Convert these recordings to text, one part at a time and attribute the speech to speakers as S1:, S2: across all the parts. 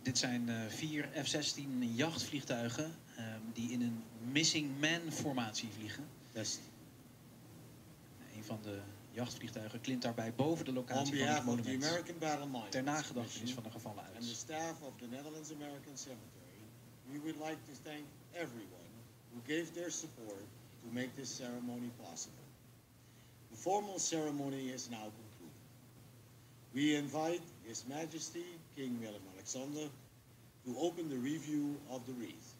S1: Dit zijn 4 F-16 jachtvliegtuigen die in een missing man formatie vliegen. Een van de jachtvliegtuigen klimt daarbij boven de locatie van het monument ter nagedachtenis van de gevallen uit.
S2: And the staff of the Netherlands-American Cemetery, we would like to thank everyone who gave their support to make this ceremony possible. The formal ceremony is now concluded. We invite His Majesty King Willem-Alexander to open the review of the wreath.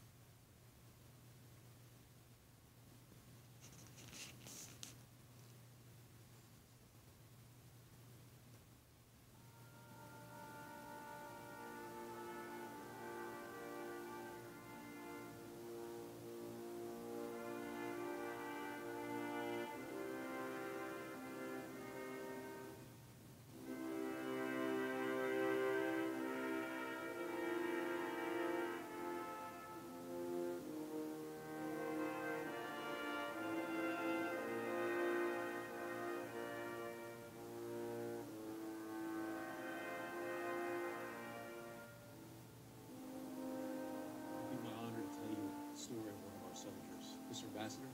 S3: Story of one of our soldiers, Mr. Ambassador.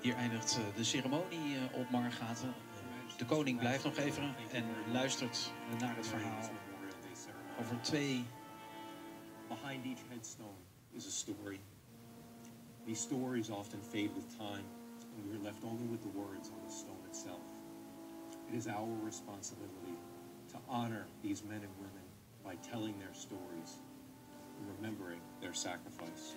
S1: Hier eindigt de ceremonie op Margraten. De koning blijft nog even en luistert naar het verhaal over 2.
S3: Behind each headstone is a story. These stories often fade with time, and we are left only with the words on the stone itself. It is our responsibility to honor these men and women by telling their stories and remembering their sacrifice.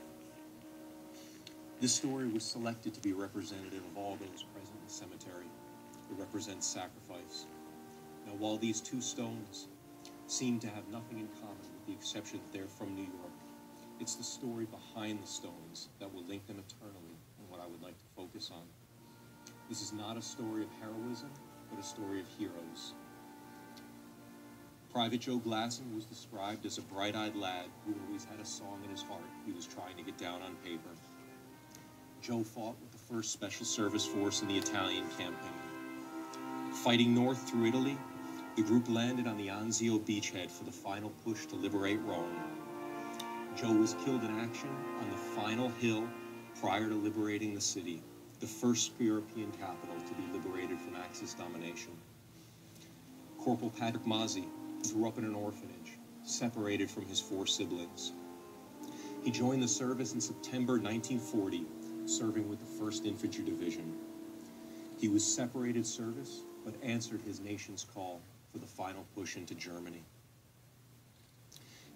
S3: This story was selected to be representative of all those present in the cemetery. It represents sacrifice. Now, while these 2 stones seem to have nothing in common with the exception that they're from New York, it's the story behind the stones that will link them eternally and what I would like to focus on. This is not a story of heroism, but a story of heroes. Private Joe Glassen was described as a bright-eyed lad who always had a song in his heart he was trying to get down on paper. Joe fought with the 1st Special Service Force in the Italian campaign. Fighting north through Italy, the group landed on the Anzio beachhead for the final push to liberate Rome. Joe was killed in action on the final hill prior to liberating the city, the first European capital to be liberated from Axis domination. Corporal Patrick Mazzie grew up in an orphanage, separated from his 4 siblings. He joined the service in September 1940, serving with the 1st Infantry Division. He was separated service, but answered his nation's call for the final push into Germany.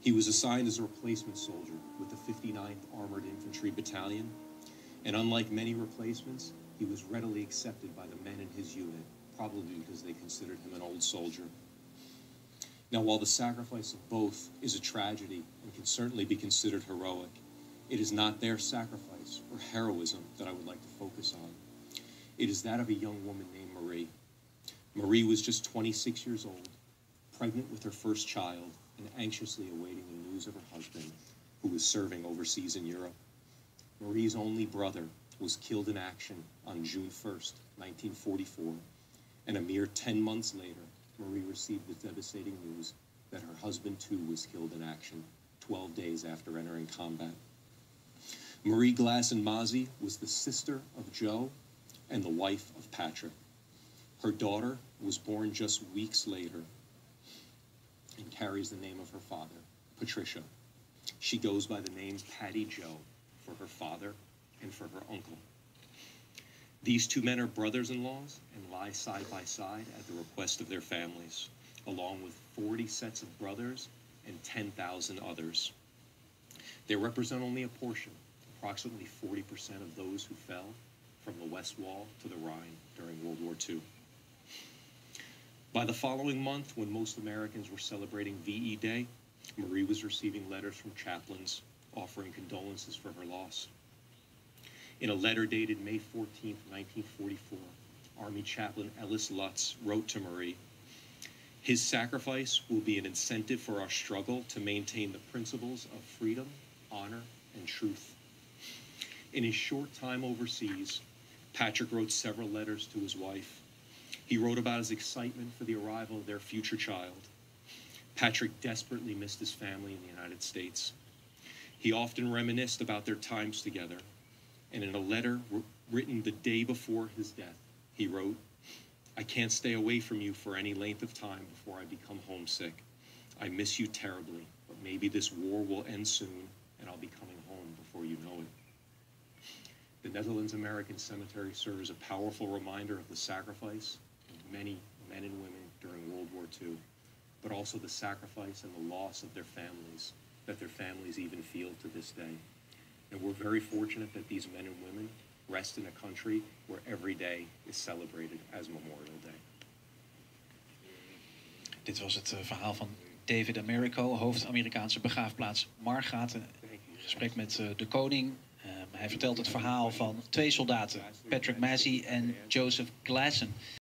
S3: He was assigned as a replacement soldier with the 59th Armored Infantry Battalion, and unlike many replacements, he was readily accepted by the men in his unit, probably because they considered him an old soldier. Now, while the sacrifice of both is a tragedy and can certainly be considered heroic, it is not their sacrifice or heroism that I would like to focus on. It is that of a young woman named Marie. Marie was just 26 years old, pregnant with her 1st child, and anxiously awaiting the news of her husband, who was serving overseas in Europe. Marie's only brother was killed in action on June 1st, 1944, and a mere 10 months later, Marie received the devastating news that her husband too was killed in action, 12 days after entering combat. Marie Glassen Mazzie was the sister of Joe and the wife of Patrick. Her daughter was born just weeks later and carries the name of her father, Patricia. She goes by the name Patty Joe for her father and for her uncle. These 2 men are brothers-in-laws and lie side by side at the request of their families, along with 40 sets of brothers and 10,000 others. They represent only a portion, approximately 40% of those who fell from the West Wall to the Rhine during World War II. By the following month, when most Americans were celebrating VE Day, Marie was receiving letters from chaplains offering condolences for her loss. In a letter dated May 14, 1944, Army Chaplain Ellis Lutz wrote to Marie, "His sacrifice will be an incentive for our struggle to maintain the principles of freedom, honor, and truth." In his short time overseas, Patrick wrote several letters to his wife. He wrote about his excitement for the arrival of their future child. Patrick desperately missed his family in the United States. He often reminisced about their times together, and in a letter written the day before his death, he wrote, "I can't stay away from you for any length of time before I become homesick. I miss you terribly, but maybe this war will end soon and I'll be coming home before you know it." The Netherlands American Cemetery serves a powerful reminder of the sacrifice of many men and women during World War II, but also the sacrifice and the loss of their families, that their families even feel to this day. And we're very fortunate that these men and women rest in a country where every day is celebrated as Memorial Day.
S1: Dit was het verhaal van David Americo, hoofd Amerikaanse begraafplaats Margraten. Gesprek met de koning. Hij vertelt het verhaal van twee soldaten, Patrick Mazzie en Joseph Glassen.